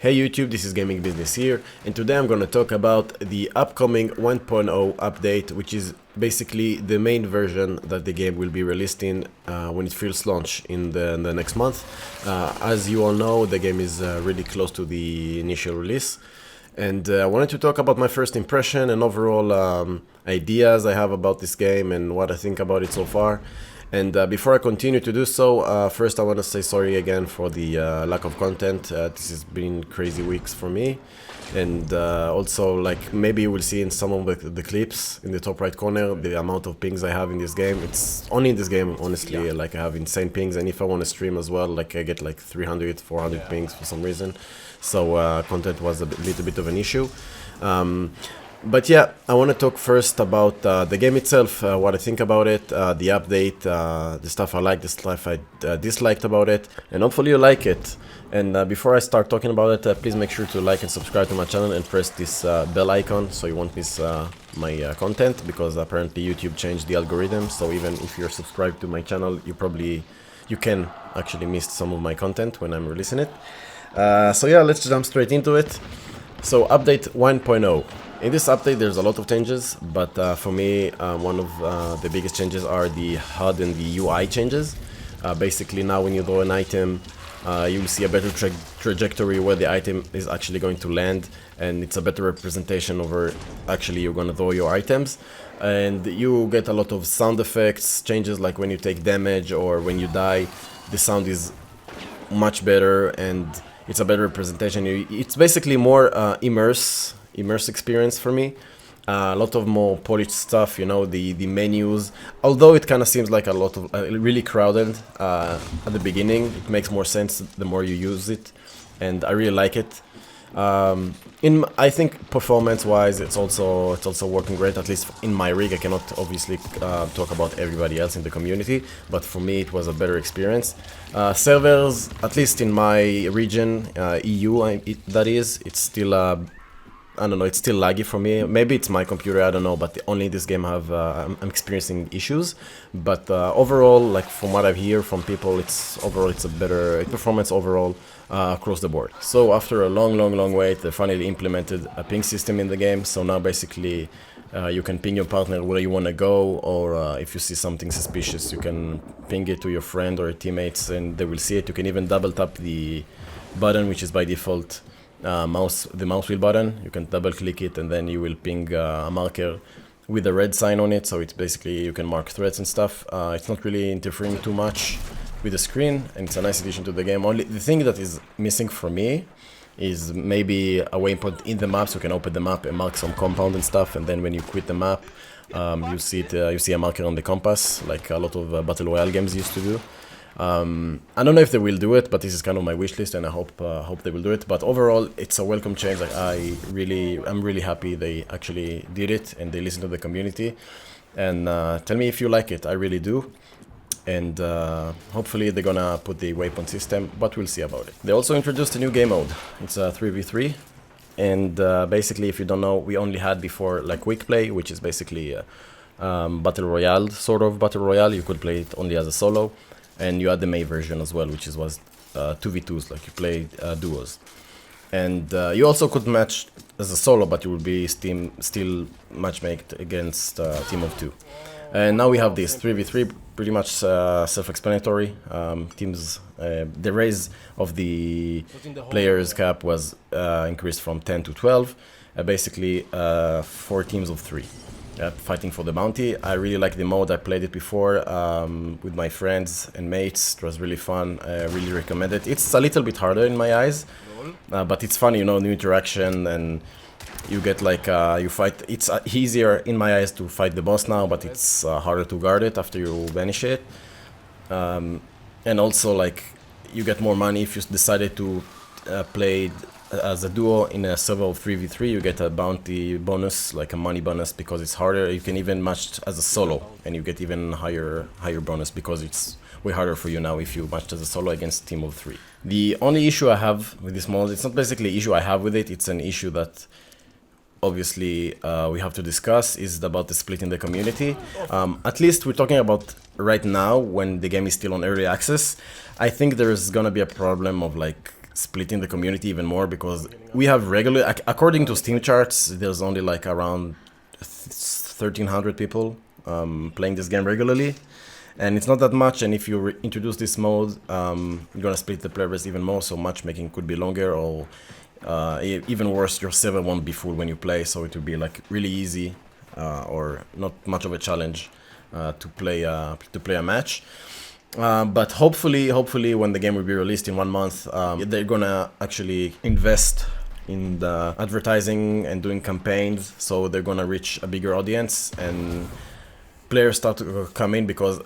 Hey YouTube, this is GamingBizzness here, and today I'm going to talk about the upcoming 1.0 update, which is basically the main version that the game will be released in when it first launch in the next month. As you all know, the game is really close to the initial release, and I wanted to talk about my first impression and overall ideas I have about this game and what I think about it so far. And before I continue to do so, first I want to say sorry again for the lack of content. This has been crazy weeks for me. And also, like, maybe you will see in some of the clips in the top right corner the amount of pings I have in this game. It's only in this game, honestly, like I have insane pings. And if I want to stream as well, like I get like 300, 400 pings for some reason. So content was a little bit of an issue. But yeah, I want to talk first about the game itself, what I think about it, the update, the stuff I like, the stuff I disliked about it, and hopefully you like it. And before I start talking about it, please make sure to like and subscribe to my channel and press this bell icon so you won't miss my content, because apparently YouTube changed the algorithm, so even if you're subscribed to my channel, you can actually miss some of my content when I'm releasing it. So yeah, let's jump straight into it. So update 1.0. In this update there's a lot of changes, but for me one of the biggest changes are the HUD and the UI changes. Basically now when you throw an item, you will see a better trajectory where the item is actually going to land, and it's a better representation over actually you're going to throw your items. And you get a lot of sound effects changes, like when you take damage or when you die, the sound is much better and it's a better representation. It's basically more immerse experience for me. A lot of more polished stuff, you know, the menus, although it kind of seems like a lot of really crowded at the beginning, it makes more sense the more you use it, and I really like it. I think performance wise it's also working great, at least in my rig. I cannot obviously talk about everybody else in the community, but for me it was a better experience. Servers, at least in my region, EU, it's still I don't know, it's still laggy for me. Maybe it's my computer, I don't know, but only in this game I'm experiencing issues. But overall, like from what I hear from people, it's a better performance overall across the board. So after a long wait, they finally implemented a ping system in the game. So now basically you can ping your partner where you want to go, or if you see something suspicious, you can ping it to your friend or your teammates and they will see it. You can even double tap the button, which is by default the mouse wheel button. You can double click it and then you will ping a marker with a red sign on it, so it's basically you can mark threats and stuff. It's not really interfering too much with the screen, and it's a nice addition to the game. Only the thing that is missing for me is maybe a waypoint in the map, so you can open the map and mark some compound and stuff, and then when you quit the map you see a marker on the compass, like a lot of battle royale games used to do. I don't know if they will do it, but this is kind of my wish list, and I hope they will do it. But overall, it's a welcome change. Like, I'm really happy they actually did it and they listened to the community. And tell me if you like it. I really do. And hopefully they're gonna put the waypoint system, but we'll see about it. They also introduced a new game mode. It's a 3v3. And basically, if you don't know, we only had before like quick play, which is basically battle royale, sort of battle royale. You could play it only as a solo. And you had the May version as well, which was 2v2s, like you play duos. And you also could match as a solo, but you would be still matchmaked against a team of 2. And now we have this 3v3, pretty much self-explanatory. Teams, the raise of the players cap was increased from 10 to 12. Basically, 4 teams of 3. Fighting for the bounty. I really like the mode. I played it before with my friends and mates. It was really fun. I really recommend it. It's a little bit harder in my eyes, but it's fun, you know, new interaction, and you get like you fight. It's easier in my eyes to fight the boss now, but it's harder to guard it after you banish it. And also, like, you get more money if you decided to play as a duo in a server of 3v3. You get a bounty bonus, like a money bonus, because it's harder. You can even match as a solo, and you get even higher bonus because it's way harder for you now if you matched as a solo against a team of 3. The only issue I have with this mod, it's not basically an issue I have with it, it's an issue that obviously we have to discuss, is about the split in the community. At least we're talking about right now when the game is still on early access. I think there's gonna be a problem of like splitting the community even more, because we have regular, according to Steam charts, there's only like around 1,300 people playing this game regularly, and it's not that much. And if you introduce this mode, you're gonna split the player base even more, so matchmaking could be longer, or even worse, your server won't be full when you play, so it will be like really easy or not much of a challenge to play a match. But hopefully when the game will be released in 1 month, they're gonna actually invest in the advertising and doing campaigns, so they're gonna reach a bigger audience and players start to come in, because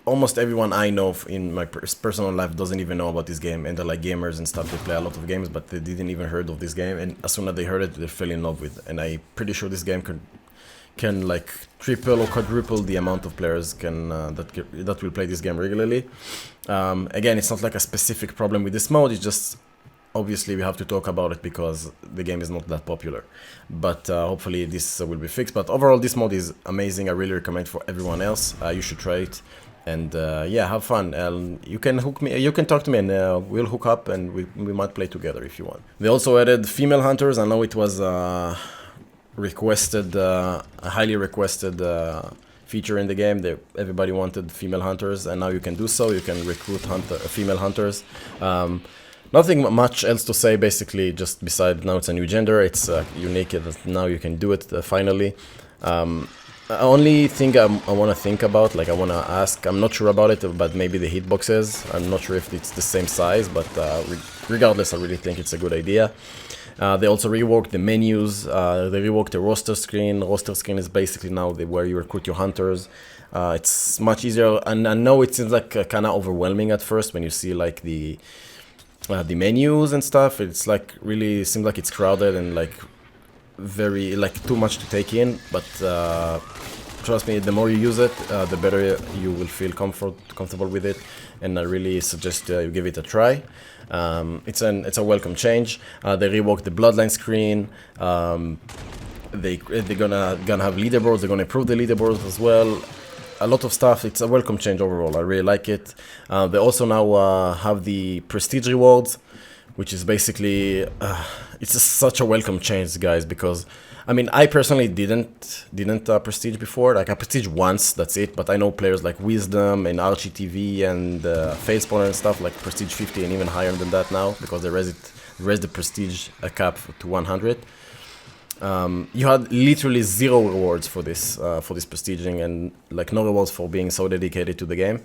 almost everyone I know in my personal life doesn't even know about this game, and they're like gamers and stuff. They play a lot of games, but they didn't even heard of this game, and as soon as they heard it, they fell in love with it. And I'm pretty sure this game can like triple or quadruple the amount of players that will play this game regularly. Again, it's not like a specific problem with this mode. It's just obviously we have to talk about it because the game is not that popular. But hopefully this will be fixed. But overall, this mode is amazing. I really recommend for everyone else. You should try it. And yeah, have fun. You can talk to me, and we'll hook up, and we might play together if you want. They also added female hunters. I know it was requested, a highly requested feature in the game. Everybody wanted female hunters, and now you can do so. You can recruit female hunters. Nothing much else to say, basically, just besides now it's a new gender. It's unique that now you can do it finally. Only thing I want to think about, like I want to ask, I'm not sure about it, but maybe the hitboxes. I'm not sure if it's the same size, but regardless, I really think it's a good idea. They also reworked the menus, they reworked the roster screen. Roster screen is basically now where you recruit your hunters. It's much easier, and I know it seems like kind of overwhelming at first when you see like the menus and stuff. It's like really seems like it's crowded and like very like too much to take in, but trust me, the more you use it, the better you will feel comfortable with it, and I really suggest you give it a try. It's a welcome change. They reworked the bloodline screen. They're gonna have leaderboards. They're gonna improve the leaderboards as well. A lot of stuff. It's a welcome change overall. I really like it. They also now have the prestige rewards, which is basically it's just such a welcome change, guys, because I mean, I personally didn't prestige before. Like I prestige once, that's it. But I know players like Wisdom and Archie TV and Facepawner and stuff like prestige 50 and even higher than that now, because they raised the prestige cap to 100. You had literally 0 rewards for this prestiging, and like no rewards for being so dedicated to the game.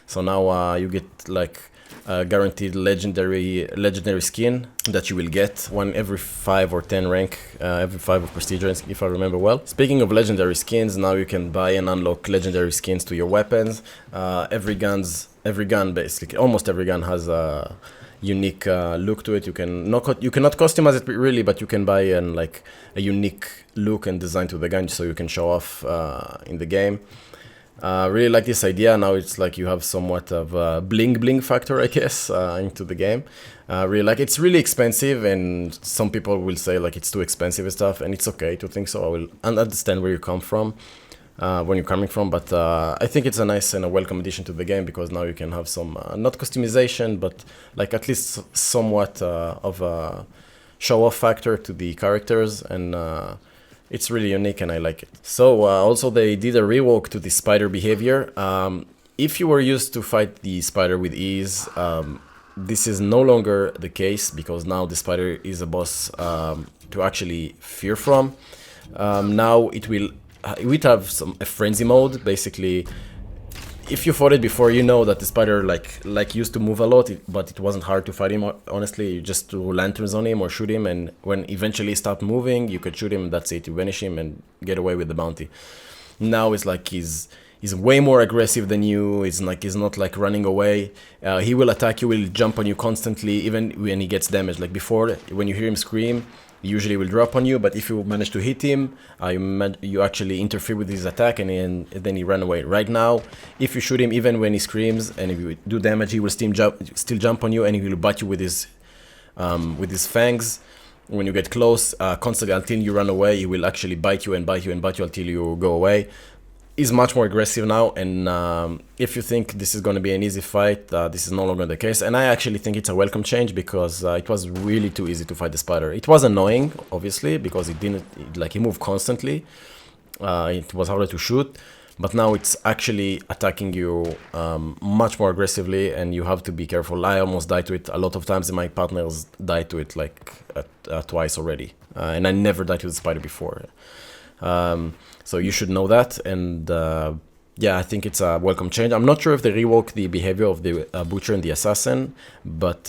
So now you get like guaranteed legendary skin that you will get one every 5 or 10 rank, every 5 of prestige ranks, if I remember well. Speaking of legendary skins, now you can buy and unlock legendary skins to your weapons. Every gun basically, almost every gun has a unique look to it. You cannot customize it really, but you can buy like a unique look and design to the gun, so you can show off in the game. Really like this idea. Now it's like you have somewhat of a bling factor, I guess, into the game. Really like it's really expensive, and some people will say like it's too expensive and stuff, and it's okay to think so. I will understand where you come from, when you're coming from, but I think it's a nice and a welcome addition to the game, because now you can have some not customization, but like at least somewhat of a show-off factor to the characters, and it's really unique and I like it. So also they did a rework to the spider behavior. If you were used to fight the spider with ease, this is no longer the case, because now the spider is a boss to actually fear from. Now it will have a frenzy mode. Basically, if you fought it before, you know that the spider like used to move a lot, but it wasn't hard to fight him. Honestly, you just threw lanterns on him or shoot him, and when eventually he stopped moving, you could shoot him. That's it. You vanish him and get away with the bounty. Now it's like he's way more aggressive than you. He's not like running away. He will attack you. Will jump on you constantly, even when he gets damaged. Like before, when you hear him scream, he usually will drop on you, but if you manage to hit him, you actually interfere with his attack, and then he ran away. Right now, if you shoot him, even when he screams, and if you do damage, he will still jump on you, and he will bite you with his fangs. When you get close, constantly until you run away, he will actually bite you and bite you and bite you until you go away. is much more aggressive now, and if you think this is going to be an easy fight, this is no longer the case. And I actually think it's a welcome change, because it was really too easy to fight the spider. It was annoying, obviously, because he moved constantly. It was harder to shoot, but now it's actually attacking you much more aggressively, and you have to be careful. I almost died to it a lot of times, and my partners died to it like twice already, and I never died to the spider before. So you should know that, and yeah, I think it's a welcome change. I'm not sure if they rework the behavior of the butcher and the assassin, but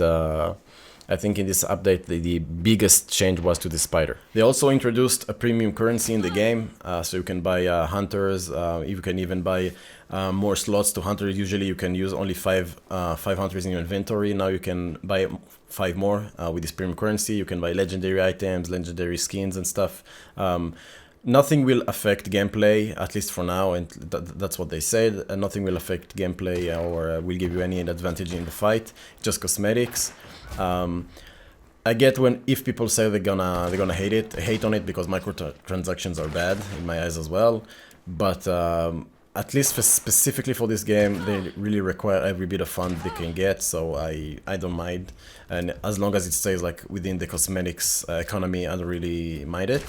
I think in this update the biggest change was to the spider. They also introduced a premium currency in the game, so you can buy hunters. You can even buy more slots to hunters. Usually you can use only five hunters in your inventory. Now you can buy 5 more with this premium currency. You can buy legendary items, legendary skins and stuff. Nothing will affect gameplay, at least for now, and that's what they said. Nothing will affect gameplay or will give you any advantage in the fight. Just cosmetics. I get if people say they're gonna hate on it, because microtransactions are bad in my eyes as well. But at least specifically for this game, they really require every bit of fun they can get. So I don't mind, and as long as it stays like within the cosmetics economy, I don't really mind it.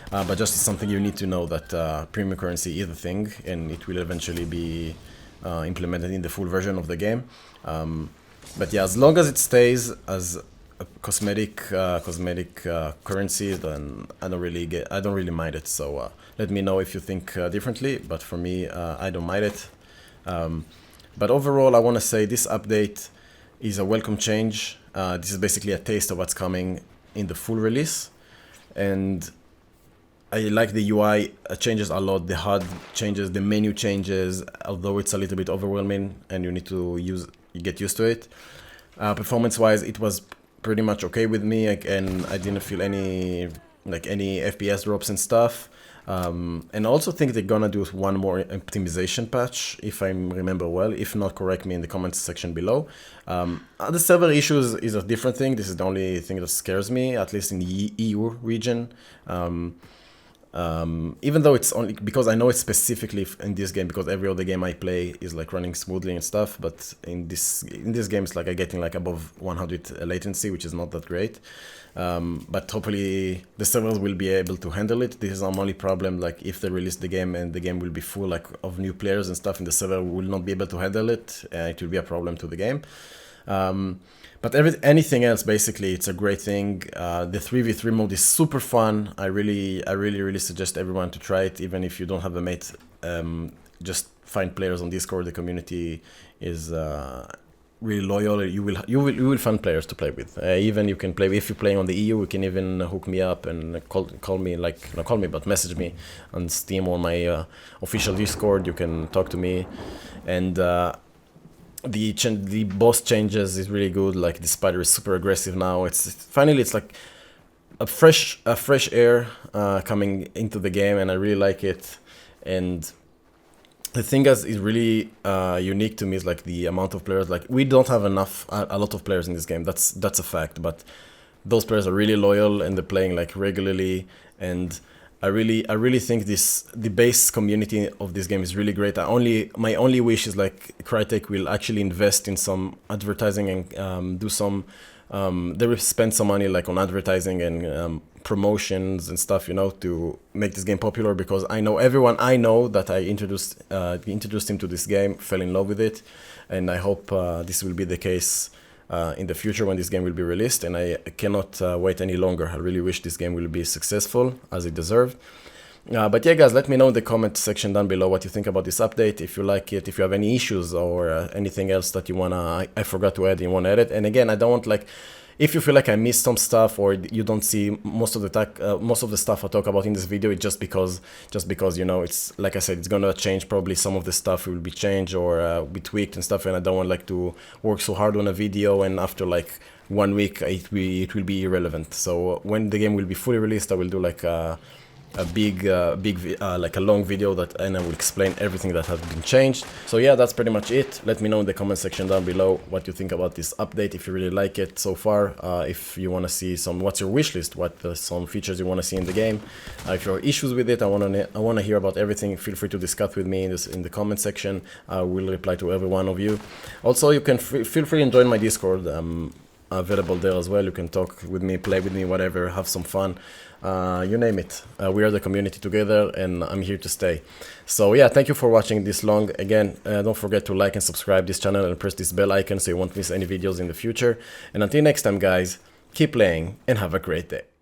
But just something you need to know, that premium currency is a thing, and it will eventually be implemented in the full version of the game. But yeah, as long as it stays as a cosmetic currency, then I don't really mind it. So let me know if you think differently. But for me, I don't mind it. But overall, I want to say this update is a welcome change. This is basically a taste of what's coming in the full release, and I like the UI changes a lot, the HUD changes, the menu changes, although it's a little bit overwhelming and you need to get used to it. Performance-wise, it was pretty much okay with me, and I didn't feel any FPS drops and stuff. And I also think they're gonna do one more optimization patch, if I remember well. If not, correct me in the comments section below. The server issues is a different thing. This is the only thing that scares me, at least in the EU region. Even though it's only because I know it's specifically in this game, because every other game I play is like running smoothly and stuff, but in this game it's like I'm getting like above 100 latency, which is not that great. But hopefully the servers will be able to handle it. This is our only problem, like if they release the game and the game will be full like of new players and stuff, and the server will not be able to handle it, it will be a problem to the game. But anything else, basically, it's a great thing. The 3v3 mode is super fun. I really suggest everyone to try it, even if you don't have a mate. Just find players on Discord. The community is really loyal. You will find players to play with. Even you can play if you're playing on the EU. You can even hook me up and call me, like not call me, but message me on Steam or my official Discord. You can talk to me, and the boss changes is really good. Like the spider is super aggressive now. It's like a fresh air coming into the game, and I really like it. And the thing is really unique to me is like the amount of players. Like we don't have a lot of players in this game. That's a fact. But those players are really loyal and they're playing like regularly. And I really think the base community of this game is really great. My only wish is like Crytek will actually invest in some advertising and do some. They will spend some money like on advertising and promotions and stuff, to make this game popular. Because I know everyone I know that I introduced him to this game fell in love with it, and I hope this will be the case in the future when this game will be released, and I cannot wait any longer. I really wish this game will be successful as it deserved. But yeah, guys, let me know in the comment section down below what you think about this update, if you like it, if you have any issues or anything else that you I forgot to add, you want to add it. And again, I don't want if you feel like I missed some stuff or you don't see most of the stuff I talk about in this video, it's just because it's like I said, it's gonna change. Probably some of the stuff will be changed or be tweaked and stuff, and I don't want to work so hard on a video and after 1 week it will be irrelevant. So when the game will be fully released, I will do a like a long video and I will explain everything that has been changed. So yeah, that's pretty much it. Let me know in the comment section down below what you think about this update, if you really like it so far, if you want to see what's your wish list, some features you want to see in the game. If you have issues with it, I want to hear about everything. Feel free to discuss with me in the comment section. I will reply to every one of you. Also, you can feel free to join my Discord. I'm available there as well. You can talk with me, play with me, whatever, have some fun. You name it. We are the community together, and I'm here to stay. So yeah, thank you for watching this long. Again, don't forget to like and subscribe this channel and press this bell icon so you won't miss any videos in the future. And until next time, guys, keep playing and have a great day.